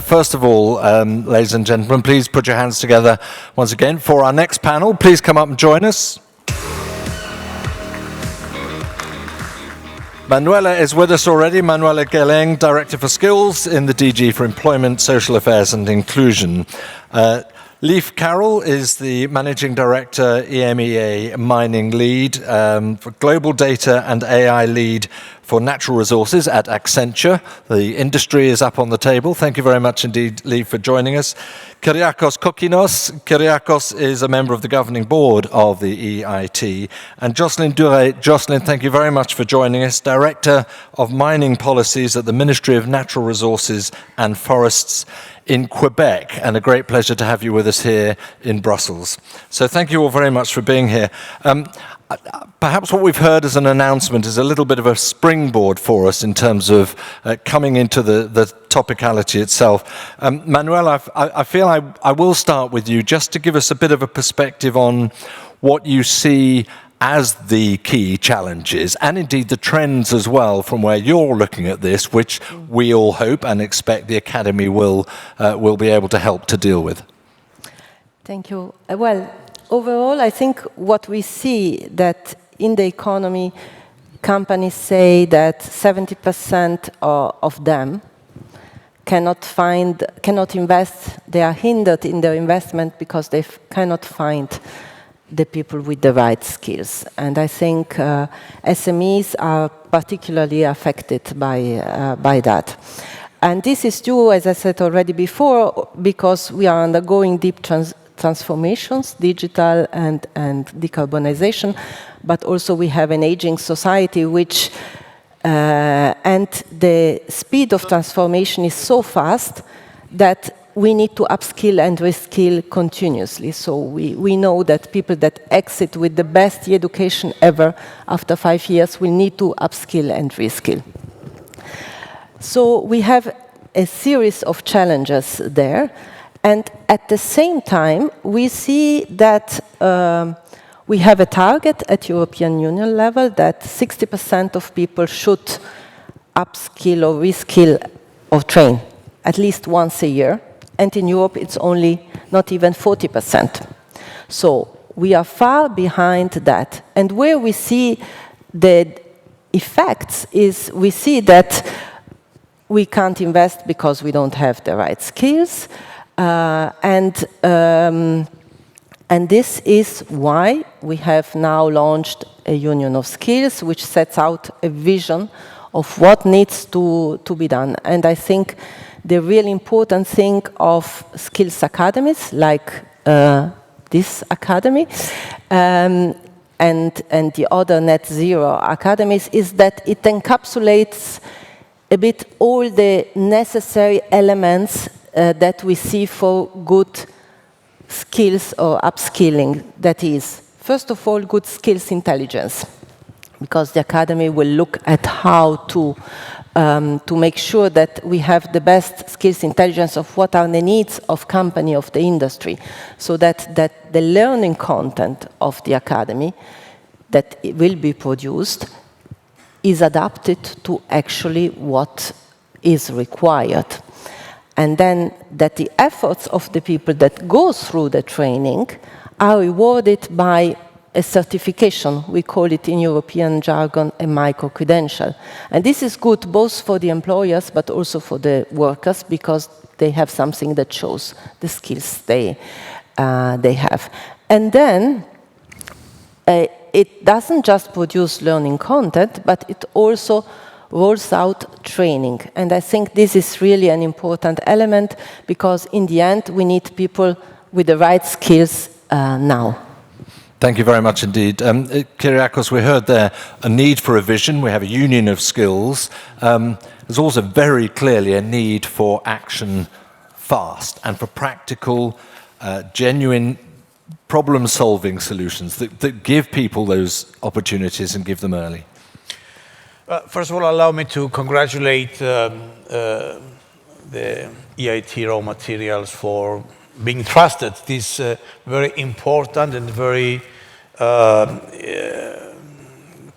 first of all, ladies and gentlemen, please put your hands together once again for our next panel. Please come up and join us. Manuela is with us already. Manuela Geleng, Director for Skills in the DG for Employment, Social Affairs and Inclusion. Leif Carroll is the Managing Director, EMEA Mining Lead, for Global Data and AI Lead for Natural Resources at Accenture. The industry is up on the table. Thank you very much indeed, Leif, for joining us. Kyriacos Kokkinos. Kyriacos is a member of the governing board of the EIT. And Jocelyn Douhéret. Jocelyn, thank you very much for joining us, Director of Mining Policies at the Ministry of Natural Resources and Forests in Quebec, and a great pleasure to have you with us here in Brussels. So thank you all very much for being here. Perhaps what we've heard as an announcement is a little bit of a springboard for us in terms of coming into the topicality itself. Manuela, I feel I will start with you just to give us a bit of a perspective on what you see as the key challenges, and indeed the trends as well from where you're looking at this, which we all hope and expect the Academy will be able to help to deal with. Thank you. Well, overall, I think what we see that in the economy, companies say that 70% of them cannot invest. They are hindered in their investment because they cannot find the people with the right skills. And I think SMEs are particularly affected by that. And this is due, as I said already before, because we are undergoing deep transformations, digital and decarbonization, but also we have an aging society which, and the speed of transformation is so fast that we need to upskill and reskill continuously. So we know that people that exit with the best education ever after 5 years will need to upskill and reskill. So we have a series of challenges there. And at the same time, we see that we have a target at European Union level that 60% of people should upskill or reskill or train at least once a year. And in Europe, it's only not even 40%. So we are far behind that. And where we see the effects is we see that we can't invest because we don't have the right skills. And this is why we have now launched a Union of Skills, which sets out a vision of what needs to be done. And I think the really important thing of skills academies, like this academy, and the other net zero academies, is that it encapsulates a bit all the necessary elements that we see for good skills or upskilling. That is, first of all, good skills intelligence, because the academy will look at how to make sure that we have the best skills intelligence of what are the needs of company, of the industry, so that the learning content of the academy that it will be produced is adapted to actually what is required. And then that the efforts of the people that go through the training are rewarded by a certification. We call it in European jargon a micro-credential. And this is good both for the employers but also for the workers, because they have something that shows the skills they have. And then it doesn't just produce learning content, but it also rolls out training. And I think this is really an important element, because in the end we need people with the right skills now. Thank you very much indeed. Kyriacos, we heard there a need for a vision. We have a union of skills. There's also very clearly a need for action fast and for practical, genuine problem-solving solutions that give people those opportunities and give them early. First of all, allow me to congratulate the EIT RawMaterials for being trusted this very important and very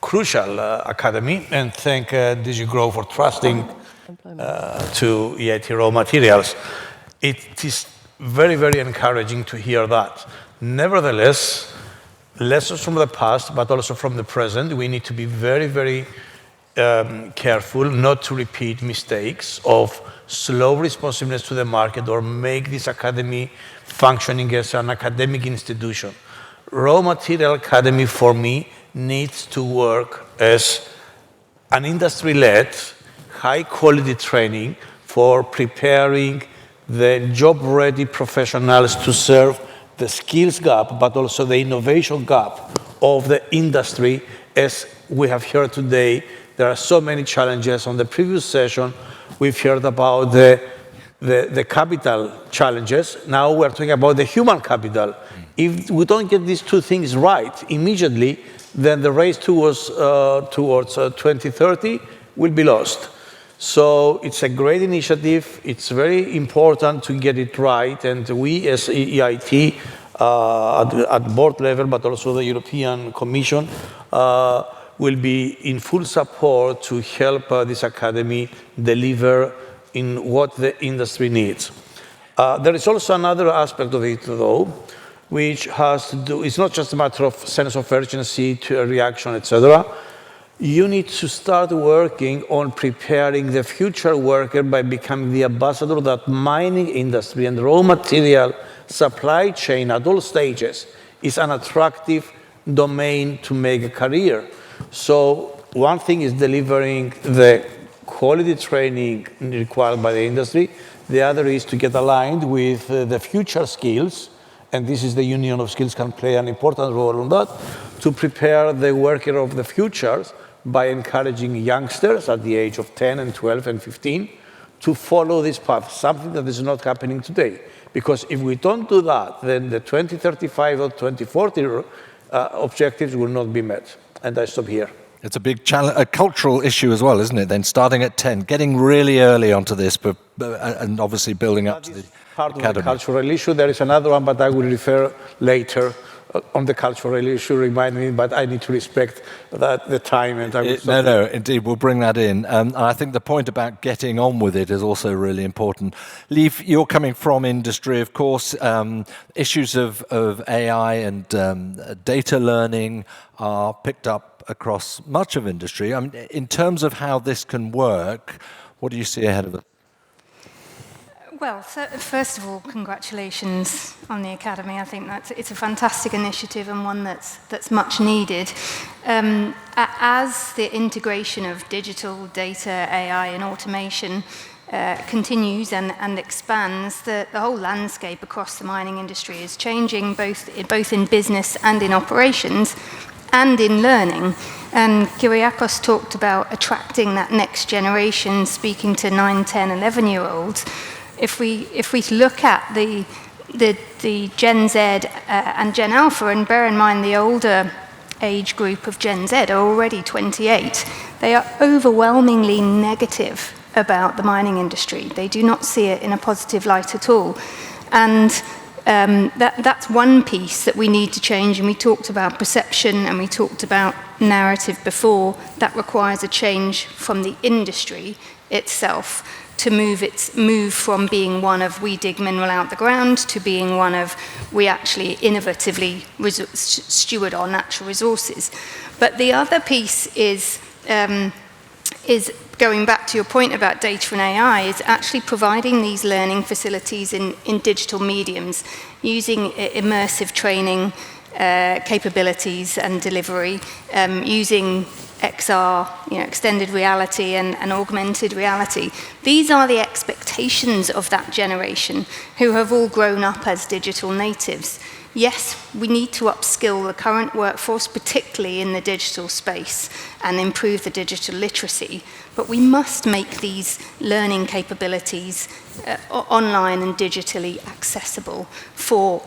crucial academy, and thank DG Grow for trusting to EIT RawMaterials. It is very, very encouraging to hear that. Nevertheless, lessons from the past, but also from the present, we need to be very, very careful not to repeat mistakes of slow responsiveness to the market or make this academy functioning as an academic institution. Raw Material Academy, for me, needs to work as an industry-led, high-quality training for preparing the job-ready professionals to serve the skills gap, but also the innovation gap of the industry. As we have heard today, there are so many challenges. On the previous session, we've heard about the capital challenges. Now we're talking about the human capital. If we don't get these two things right immediately, then the race towards 2030 will be lost. So it's a great initiative. It's very important to get it right. And we as EIT at board level, but also the European Commission, will be in full support to help this academy deliver in what the industry needs. There is also another aspect of it, though, which has to do, it's not just a matter of sense of urgency to a reaction, etc. You need to start working on preparing the future worker by becoming the ambassador that mining industry and raw material supply chain at all stages is an attractive domain to make a career. So one thing is delivering the quality training required by the industry. The other is to get aligned with the future skills, and this is the Union of Skills can play an important role on that, to prepare the worker of the futures by encouraging youngsters at the age of 10 and 12 and 15 to follow this path, something that is not happening today. Because if we don't do that, then the 2035 or 2040 objectives will not be met. And I stop here. It's a big challenge, a cultural issue as well, isn't it? Then starting at 10, getting really early onto this, but, and obviously building up to the part academy. of the cultural issue. There is another one, but I will refer later on the cultural issue. Remind me, but I need to respect the time. And I will stop. No, indeed, we'll bring that in. And I think the point about getting on with it is also really important. Leif, you're coming from industry, of course. Issues of AI and data learning are picked up across much of industry. I mean, in terms of how this can work, what do you see ahead of us? Well, so first of all, congratulations on the Academy. I think it's a fantastic initiative and one that's much needed. As the integration of digital data, AI and automation continues and expands, the whole landscape across the mining industry is changing, both in business and in operations and in learning. And Kyriacos talked about attracting that next generation, speaking to 9, 10, 11-year-olds. If we look at the Gen Z and Gen Alpha, and bear in mind the older age group of Gen Z are already 28, they are overwhelmingly negative about the mining industry. They do not see it in a positive light at all. And that's one piece that we need to change. And we talked about perception and we talked about narrative before. That requires a change from the industry itself to move from being one of we dig mineral out the ground to being one of we actually innovatively steward our natural resources. But the other piece is going back to your point about data and AI, is actually providing these learning facilities in digital mediums, using immersive training capabilities and delivery, using XR, extended reality and augmented reality. These are the expectations of that generation who have all grown up as digital natives. Yes, we need to upskill the current workforce, particularly in the digital space, and improve the digital literacy, but we must make these learning capabilities online and digitally accessible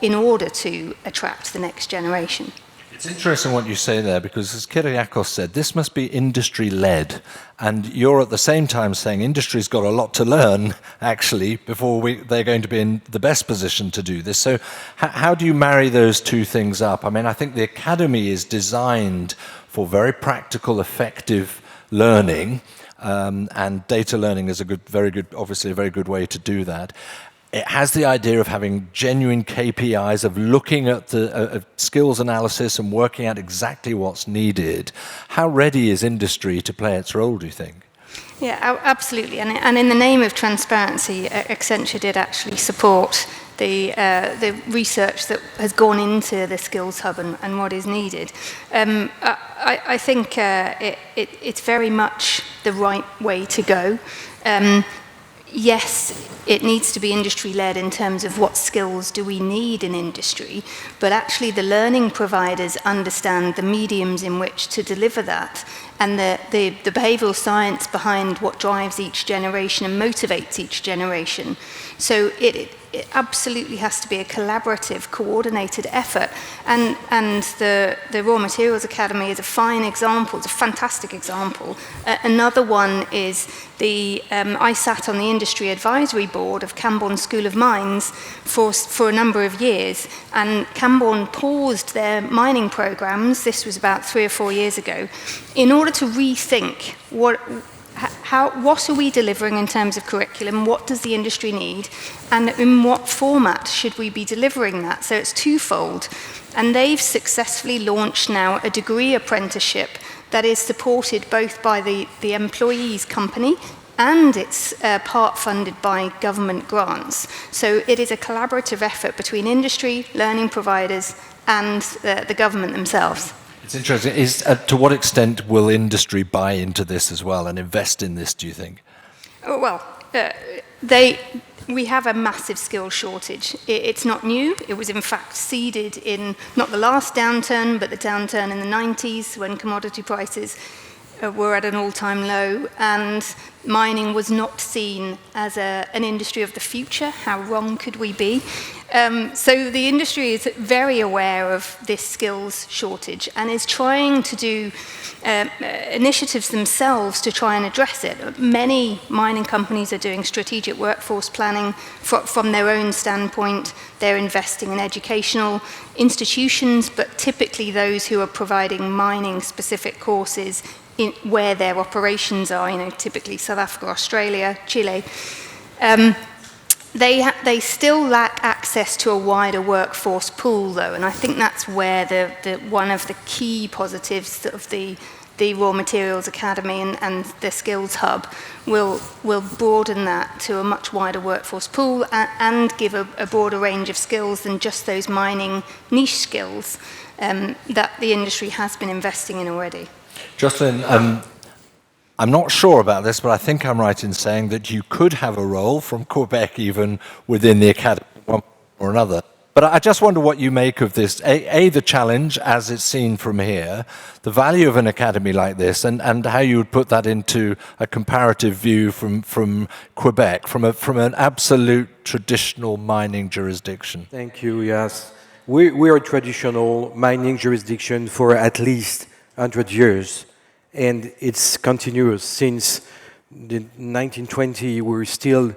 in order to attract the next generation. It's interesting what you say there, because as Kyriacos said, this must be industry-led, and you're at the same time saying industry's got a lot to learn, actually, before they're going to be in the best position to do this. So how do you marry those two things up? I mean, I think the Academy is designed for very practical, effective learning, and data learning is obviously a very good way to do that. It has the idea of having genuine KPIs, of looking at the skills analysis and working out exactly what's needed. How ready is industry to play its role, do you think? Yeah, absolutely. And in the name of transparency, Accenture did actually support the research that has gone into the Skills Hub and what is needed. I think it's very much the right way to go. Yes, it needs to be industry-led in terms of what skills do we need in industry, but actually the learning providers understand the mediums in which to deliver that, and the behavioral science behind what drives each generation and motivates each generation. So it absolutely has to be a collaborative, coordinated effort. And the Raw Materials Academy is a fine example, it's a fantastic example. Another one is I sat on the Industry Advisory Board of Camborne School of Mines for a number of years, and Camborne paused their mining programs, this was about 3 or 4 years ago, in order to rethink what are we delivering in terms of curriculum, what does the industry need, and in what format should we be delivering that? So it's twofold. And they've successfully launched now a degree apprenticeship that is supported both by the employee's company and it's part funded by government grants. So it is a collaborative effort between industry, learning providers, and the government themselves. It's interesting. To what extent will industry buy into this as well and invest in this, do you think? Well, we have a massive skill shortage. It's not new. It was in fact seeded in not the last downturn, but the downturn in the 90s when commodity prices were at an all-time low, and mining was not seen as an industry of the future. How wrong could we be? So the industry is very aware of this skills shortage and is trying to do initiatives themselves to try and address it. Many mining companies are doing strategic workforce planning from their own standpoint. They're investing in educational institutions, but typically those who are providing mining-specific courses where their operations are, typically South Africa, Australia, Chile. They still lack access to a wider workforce pool, though, and I think that's where one of the key positives of the Raw Materials Academy and the Skills Hub will broaden that to a much wider workforce pool and give a broader range of skills than just those mining niche skills that the industry has been investing in already. Jocelyn, I'm not sure about this, but I think I'm right in saying that you could have a role from Quebec even within the academy, one or another. But I just wonder what you make of this. The challenge as it's seen from here, the value of an academy like this, and how you would put that into a comparative view from Quebec, from an absolute traditional mining jurisdiction. Thank you, yes. We are a traditional mining jurisdiction for at least 100 years. And it's continuous. Since the 1920s, we're still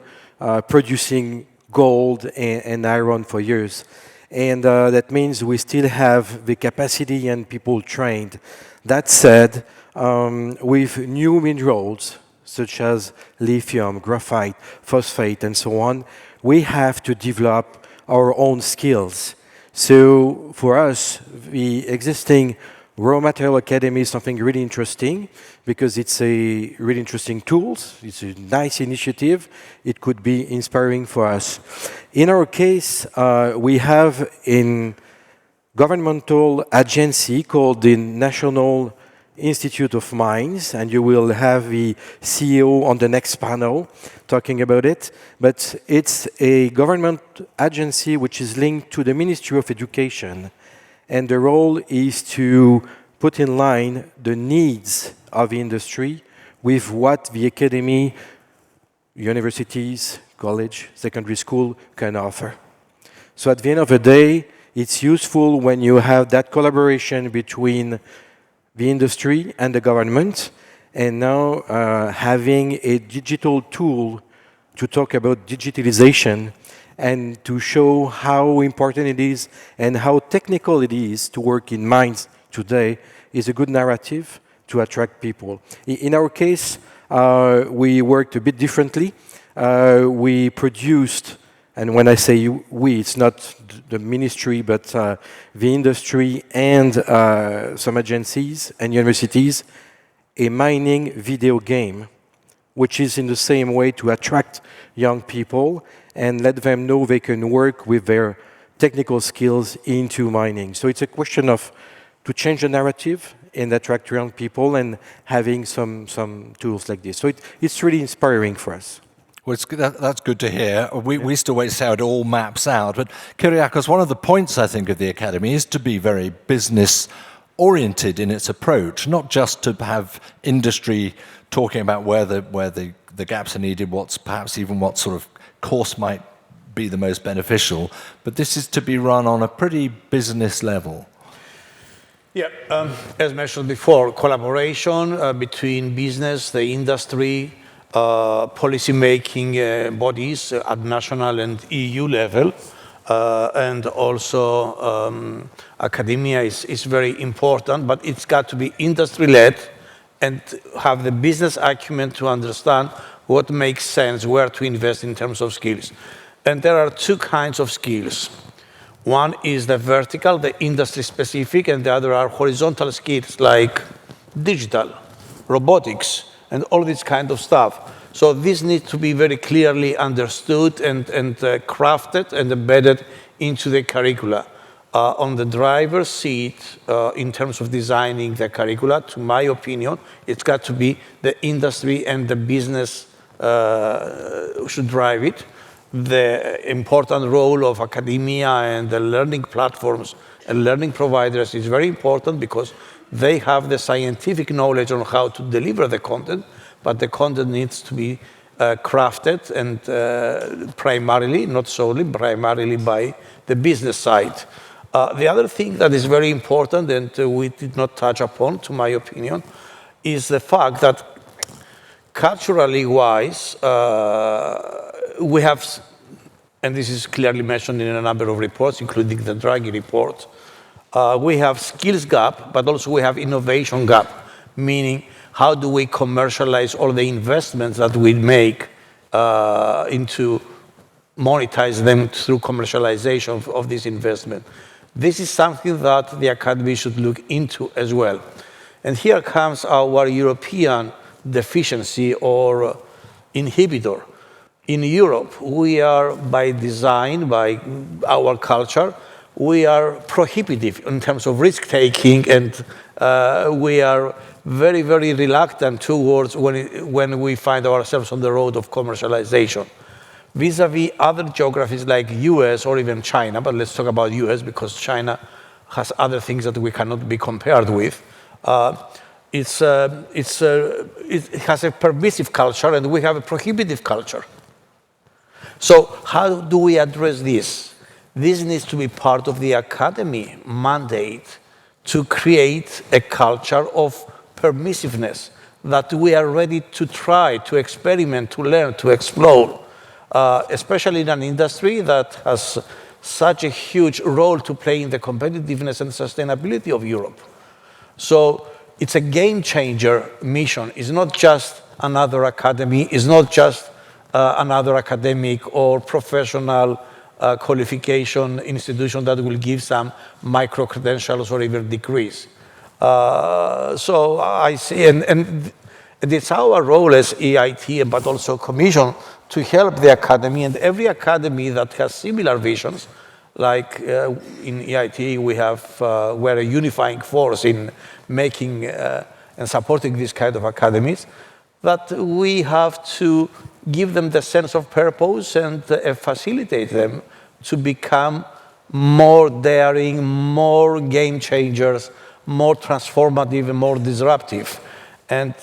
producing gold and iron for years. And that means we still have the capacity and people trained. That said, with new minerals, such as lithium, graphite, phosphate, and so on, we have to develop our own skills. So for us, the existing Raw Material Academy is something really interesting because it's a really interesting tool. It's a nice initiative. It could be inspiring for us. In our case, we have a governmental agency called the National Institute of Mines, and you will have the CEO on the next panel talking about it. But it's a government agency which is linked to the Ministry of Education. And the role is to put in line the needs of the industry with what the academy, universities, college, secondary school can offer. So at the end of the day, it's useful when you have that collaboration between the industry and the government, and now having a digital tool to talk about digitalization and to show how important it is and how technical it is to work in mines today is a good narrative to attract people. In our case, we worked a bit differently. We produced, and when I say we, it's not the ministry, but the industry and some agencies and universities, a mining video game, which is in the same way to attract young people and let them know they can work with their technical skills into mining. So it's a question of to change the narrative and attract young people and having some tools like this. So it's really inspiring for us. Well, that's good to hear. We still wait to see how it all maps out. But Kyriacos, one of the points, I think, of the Academy is to be very business-oriented in its approach, not just to have industry talking about where the gaps are needed, perhaps even what sort of course might be the most beneficial, but this is to be run on a pretty business level. Yeah, as mentioned before, collaboration between business, the industry, policy-making bodies at national and EU level, and also academia is very important, but it's got to be industry-led and have the business acumen to understand what makes sense, where to invest in terms of skills. And there are two kinds of skills. One is the vertical, the industry-specific, and the other are horizontal skills like digital, robotics, and all this kind of stuff. So this needs to be very clearly understood and crafted and embedded into the curricula. On the driver's seat, in terms of designing the curricula, to my opinion, it's got to be the industry and the business should drive it. The important role of academia and the learning platforms and learning providers is very important because they have the scientific knowledge on how to deliver the content, but the content needs to be crafted and primarily, not solely, primarily by the business side. The other thing that is very important and we did not touch upon, to my opinion, is the fact that culturally wise, we have, and this is clearly mentioned in a number of reports, including the Draghi report, we have skills gap, but also we have innovation gap, meaning how do we commercialize all the investments that we make into monetize them through commercialization of this investment. This is something that the Academy should look into as well. And here comes our European deficiency or inhibitor. In Europe, we are by design, by our culture, we are prohibitive in terms of risk-taking, and we are very, very reluctant towards when we find ourselves on the road of commercialization. Vis-a-vis other geographies like US or even China, but let's talk about US because China has other things that we cannot be compared with. It has a permissive culture and we have a prohibitive culture. So how do we address this? This needs to be part of the Academy mandate to create a culture of permissiveness, that we are ready to try, to experiment, to learn, to explore, especially in an industry that has such a huge role to play in the competitiveness and sustainability of Europe. So it's a game changer mission. It's not just another academy, it's not just another academic or professional qualification institution that will give some micro-credentials or even degrees. So I see, and it's our role as EIT, but also Commission, to help the Academy, and every academy that has similar visions, like in EIT we're a unifying force in making and supporting these kind of academies, that we have to give them the sense of purpose and facilitate them to become more daring, more game changers, more transformative and more disruptive. And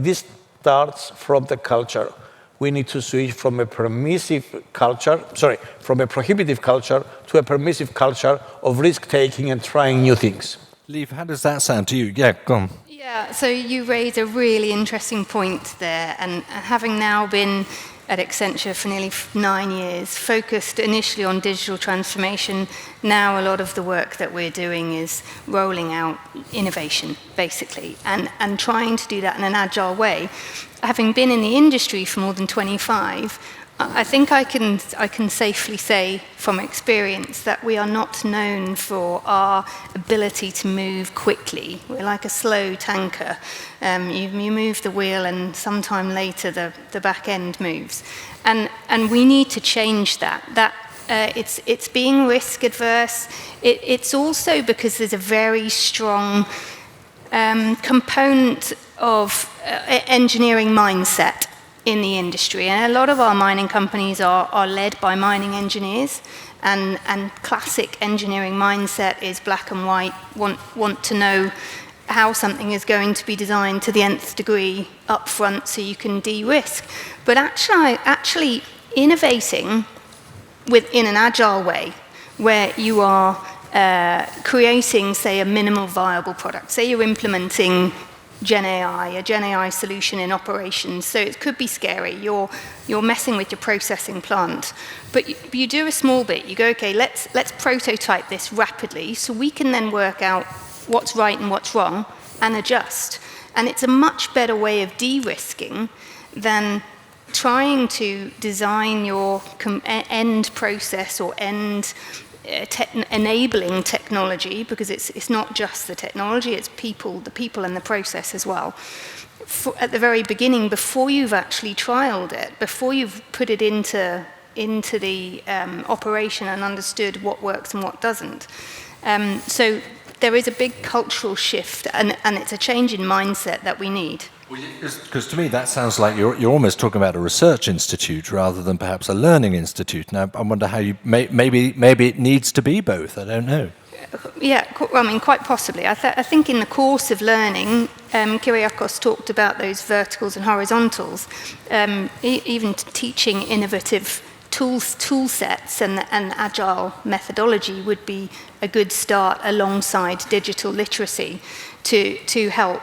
this starts from the culture. We need to switch from a prohibitive culture to a permissive culture of risk-taking and trying new things. Liv, how does that sound to you? Yeah, go on. Yeah, so you raise a really interesting point there, and having now been at Accenture for nearly 9 years, focused initially on digital transformation. Now a lot of the work that we're doing is rolling out innovation, basically, and trying to do that in an agile way. Having been in the industry for more than 25, I think I can safely say from experience that we are not known for our ability to move quickly. We're like a slow tanker. You move the wheel and sometime later the back end moves. And we need to change that. It's being risk adverse. It's also because there's a very strong component of engineering mindset in the industry, and a lot of our mining companies are led by mining engineers, and classic engineering mindset is black and white, want to know how something is going to be designed to the nth degree up front so you can de-risk. But actually innovating in an agile way, where you are creating, say, a minimal viable product. Say you're implementing a Gen AI solution in operations. So it could be scary. You're messing with your processing plant. But you do a small bit. You go, okay, let's prototype this rapidly so we can then work out what's right and what's wrong and adjust. And it's a much better way of de-risking than trying to design your end process or end enabling technology, because it's not just the technology, it's the people and the process as well. At the very beginning, before you've actually trialed it, before you've put it into the operation and understood what works and what doesn't. So there is a big cultural shift, and it's a change in mindset that we need. Because to me that sounds like you're almost talking about a research institute rather than perhaps a learning institute. Now I wonder how you maybe it needs to be both. I don't know. Yeah, I mean, quite possibly. I think in the course of learning, Kyriacos talked about those verticals and horizontals, even teaching innovative tool sets and agile methodology would be a good start alongside digital literacy to help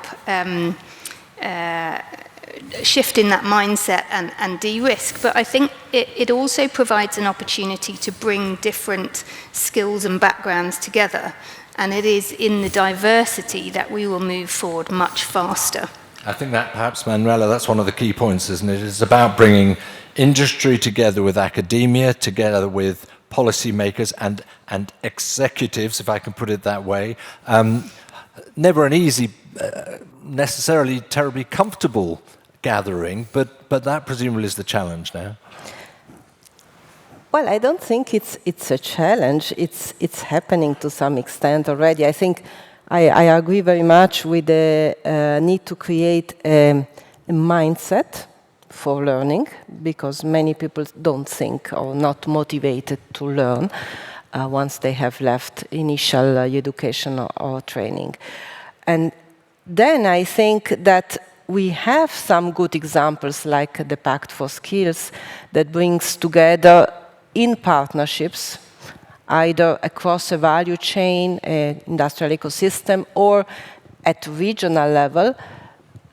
shift in that mindset and de-risk. But I think it also provides an opportunity to bring different skills and backgrounds together. And it is in the diversity that we will move forward much faster. I think that perhaps, Manuela, that's one of the key points, isn't it? It's about bringing industry together with academia, together with policymakers and executives, if I can put it that way. Never an easy, necessarily terribly comfortable gathering, but that presumably is the challenge now. Well, I don't think it's a challenge. It's happening to some extent already. I think I agree very much with the need to create a mindset for learning, because many people don't think or not motivated to learn once they have left initial education or training. And then I think that we have some good examples like the Pact for Skills that brings together in partnerships, either across a value chain, industrial ecosystem, or at regional level,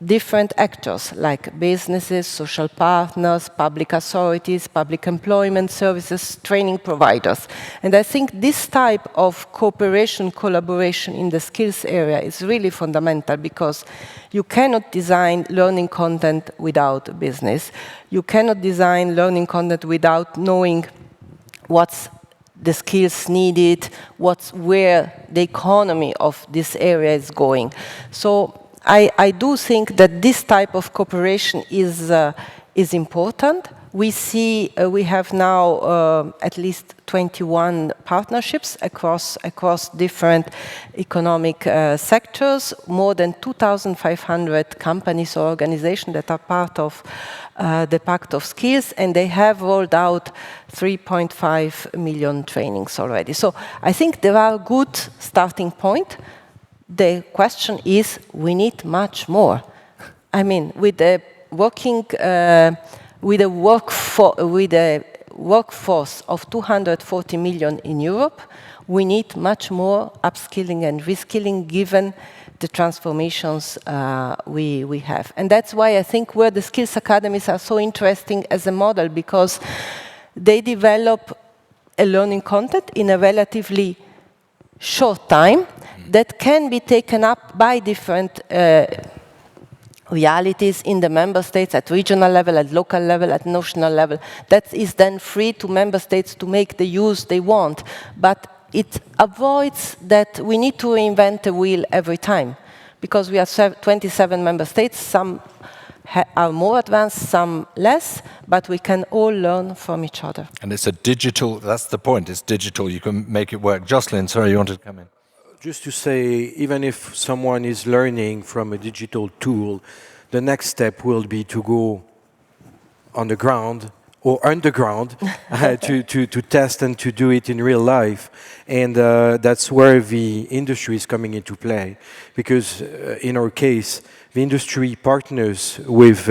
different actors like businesses, social partners, public authorities, public employment services, training providers. And I think this type of cooperation, collaboration in the skills area is really fundamental, because you cannot design learning content without business. You cannot design learning content without knowing what's the skills needed, where the economy of this area is going. So I do think that this type of cooperation is important. We see we have now at least 21 partnerships across different economic sectors, more than 2,500 companies or organizations that are part of the Pact of Skills, and they have rolled out 3.5 million trainings already. So I think there are good starting points. The question is, we need much more. I mean, with a workforce of 240 million in Europe, we need much more upskilling and reskilling, given the transformations we have. And that's why I think where the skills academies are so interesting as a model, because they develop a learning content in a relatively short time that can be taken up by different realities in the member states at regional level, at local level, at national level. That is then free to member states to make the use they want. But it avoids that we need to reinvent the wheel every time, because we are 27 member states. Some are more advanced, some less, but we can all learn from each other. And it's a digital, that's the point, it's digital, you can make it work. Jocelyn, sorry, you wanted to come in. Just to say, even if someone is learning from a digital tool, the next step will be to go on the ground or underground to test and to do it in real life. And that's where the industry is coming into play. Because in our case, the industry partners with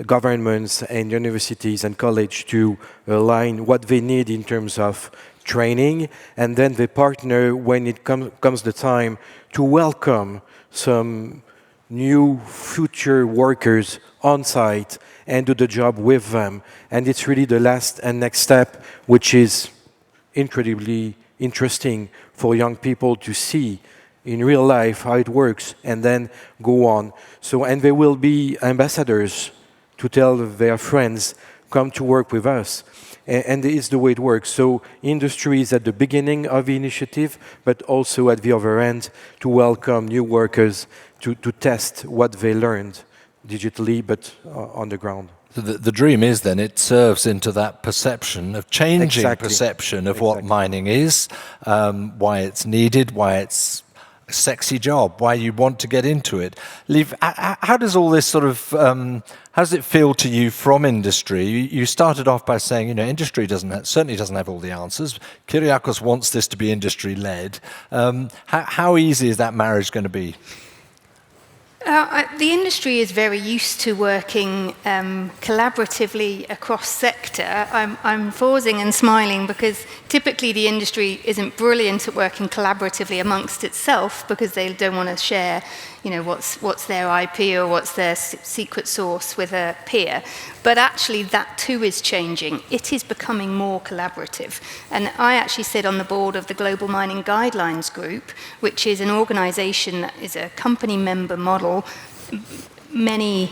governments and universities and college to align what they need in terms of training, and then they partner when it comes the time to welcome some new future workers on site and do the job with them. And it's really the last and next step, which is incredibly interesting for young people to see in real life how it works and then go on. So, and they will be ambassadors to tell their friends, come to work with us. And it's the way it works. So industry is at the beginning of the initiative, but also at the other end to welcome new workers to test what they learned digitally, but on the ground. So the dream is then it serves into that perception of changing perception of what mining is, why it's needed, why it's a sexy job, why you want to get into it. Liv, how does all this sort of, how does it feel to you from industry? You started off by saying, you know, industry certainly doesn't have all the answers. Kyriacos wants this to be industry-led. How easy is that marriage going to be? The industry is very used to working collaboratively across sector. I'm pausing and smiling because typically the industry isn't brilliant at working collaboratively amongst itself because they don't want to share, you know, what's their IP or what's their secret sauce with a peer. But actually that too is changing. It is becoming more collaborative. And I actually sit on the board of the Global Mining Guidelines Group, which is an organization that is a company member model. Many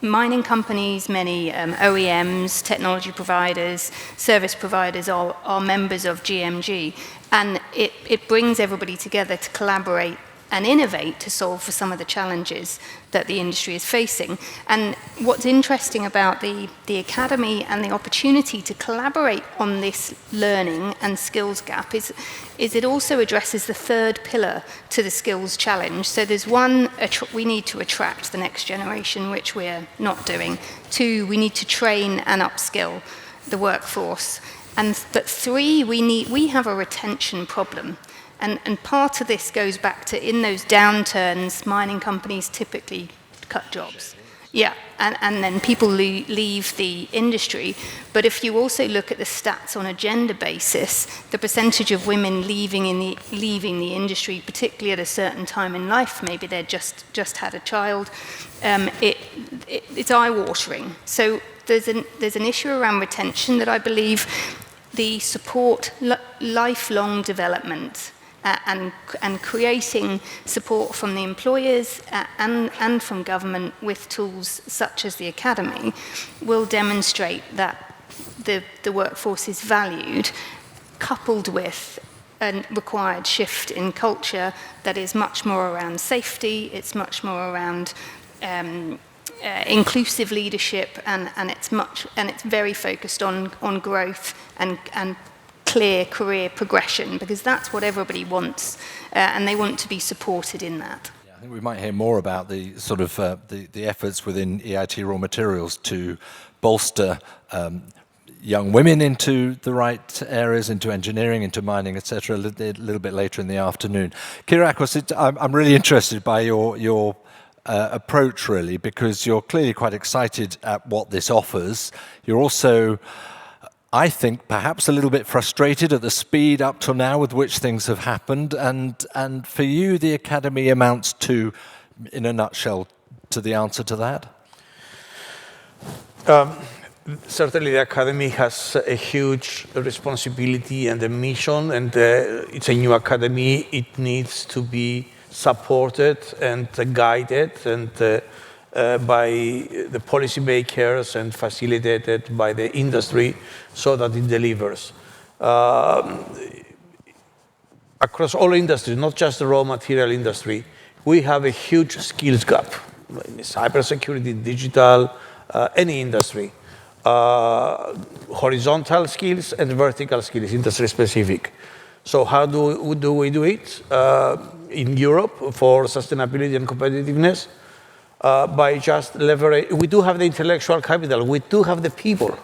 mining companies, many OEMs, technology providers, service providers are members of GMG. And it brings everybody together to collaborate and innovate to solve for some of the challenges that the industry is facing. And what's interesting about the academy and the opportunity to collaborate on this learning and skills gap is it also addresses the third pillar to the skills challenge. So there's one, we need to attract the next generation, which we're not doing. Two, we need to train and upskill the workforce. But three, we have a retention problem. And part of this goes back to, in those downturns, mining companies typically cut jobs. Yeah, and then people leave the industry. But if you also look at the stats on a gender basis, the percentage of women leaving the industry, particularly at a certain time in life, maybe they're just had a child, it's eye-watering. So there's an issue around retention that I believe the support lifelong development and creating support from the employers and from government with tools such as the academy will demonstrate that the workforce is valued, coupled with a required shift in culture that is much more around safety, it's much more around inclusive leadership, and it's very focused on growth and clear career progression, because that's what everybody wants, and they want to be supported in that. Yeah, I think we might hear more about the sort of the efforts within EIT RawMaterials to bolster young women into the right areas, into engineering, into mining, etc. A little bit later in the afternoon. Kyriacos, I'm really interested by your approach, really, because you're clearly quite excited at what this offers. You're also I think, perhaps a little bit frustrated at the speed up till now with which things have happened. And for you, the Academy amounts to, in a nutshell, to the answer to that? Certainly, the Academy has a huge responsibility and a mission, and it's a new Academy. It needs to be supported and guided and by the policymakers and facilitated by the industry so that it delivers. Across all industries, not just the raw material industry, we have a huge skills gap in cybersecurity, digital, any industry. Horizontal skills and vertical skills, industry specific. So how do we do it? In Europe for sustainability and competitiveness, by just leverage. We do have the intellectual capital, we do have the people.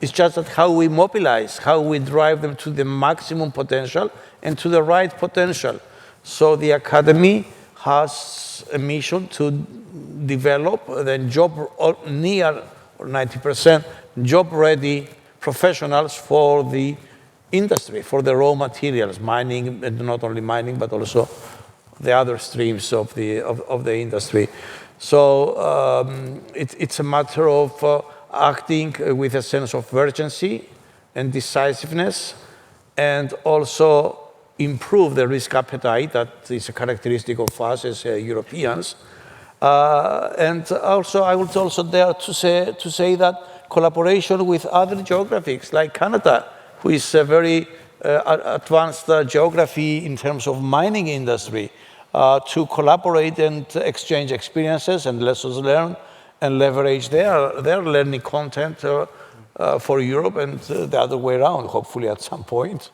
It's just that how we mobilize, how we drive them to the maximum potential and to the right potential. So the Academy has a mission to develop the job near 90% job-ready professionals for the industry, for the raw materials, mining, and not only mining, but also the other streams of the industry. So it's a matter of acting with a sense of urgency and decisiveness, and also improve the risk appetite that is a characteristic of us as Europeans. And also, I would also dare to say that collaboration with other geographies, like Canada, who is a very advanced geography in terms of mining industry, to collaborate and exchange experiences and lessons learned and leverage their learning content for Europe and the other way around, hopefully at some point.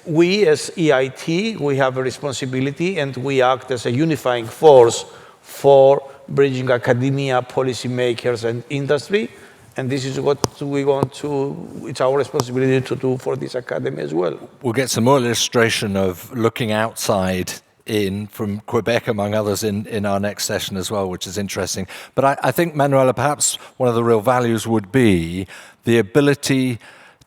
We as EIT, we have a responsibility and we act as a unifying force for bridging academia, policymakers and industry. And this is what we want to, it's our responsibility to do for this academy as well. We'll get some more illustration of looking outside in from Quebec, among others, in our next session as well, which is interesting. But I think, Manuela, perhaps one of the real values would be the ability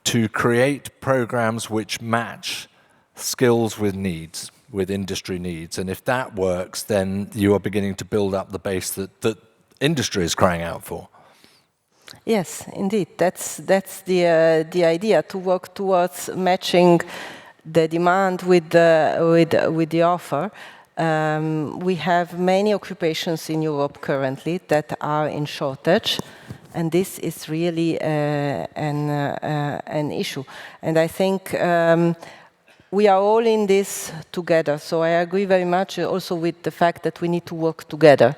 to create programs which match skills with needs, with industry needs. And if that works, then you are beginning to build up the base that industry is crying out for. Yes, indeed. That's the idea, to work towards matching the demand with the offer. We have many occupations in Europe currently that are in shortage, and this is really an issue. And I think we are all in this together. So I agree very much also with the fact that we need to work together,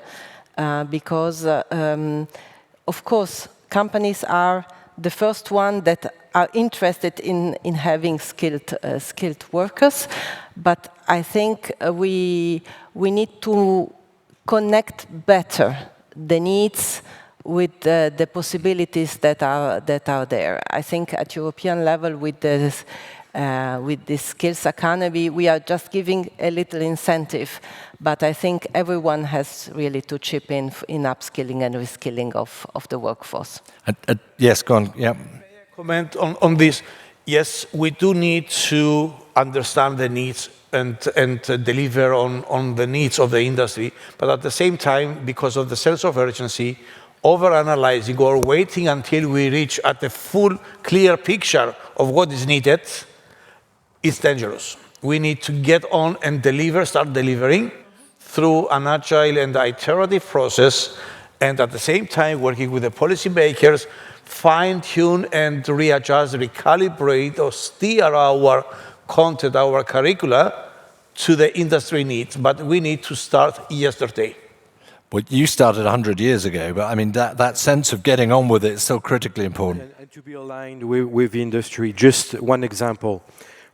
because, of course, companies are the first one that are interested in having skilled workers, but I think we need to connect better the needs with the possibilities that are there. I think at European level with this skills economy, we are just giving a little incentive, but I think everyone has really to chip in upskilling and reskilling of the workforce. Yes, go on. Yeah. May I comment on this? Yes, we do need to understand the needs and deliver on the needs of the industry, but at the same time, because of the sense of urgency, overanalyzing or waiting until we reach at the full, clear picture of what is needed, it's dangerous. We need to get on and deliver, start delivering through an agile and iterative process, and at the same time working with the policymakers, fine-tune and readjust, recalibrate or steer our content, our curricula to the industry needs. But we need to start yesterday. Well, you started 100 years ago, but I mean, that sense of getting on with it is so critically important. And to be aligned with the industry, just one example.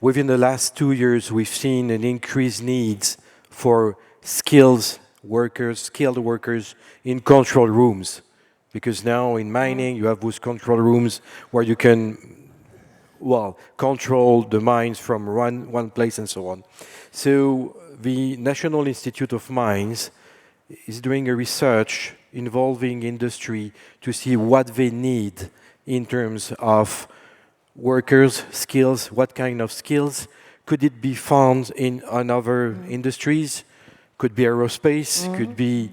Within the last 2 years, we've seen an increased needs for skilled workers in control rooms. Because now in mining, you have those control rooms where you can, control the mines from one place and so on. So the National Institute of Mines is doing a research involving industry to see what they need in terms of workers, skills, what kind of skills. Could it be found in other industries? Could be aerospace, could be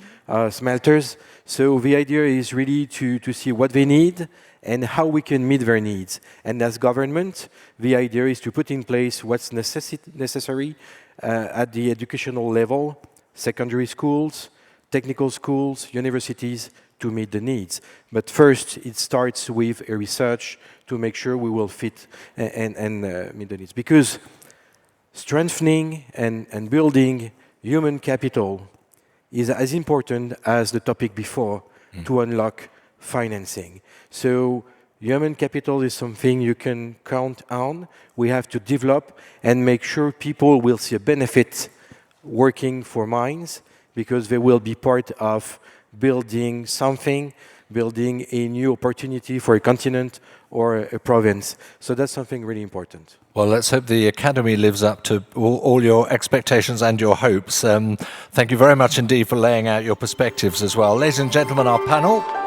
smelters. So the idea is really to see what they need and how we can meet their needs. And as government, the idea is to put in place what's necessary at the educational level, secondary schools, technical schools, universities, to meet the needs. But first, it starts with a research to make sure we will fit and meet the needs. Because strengthening and building human capital is as important as the topic before to unlock financing. So human capital is something you can count on. We have to develop and make sure people will see a benefit working for mines, because they will be part of building something, building a new opportunity for a continent or a province. So that's something really important. Well, let's hope the Academy lives up to all your expectations and your hopes. Thank you very much indeed for laying out your perspectives as well. Ladies and gentlemen, our panel.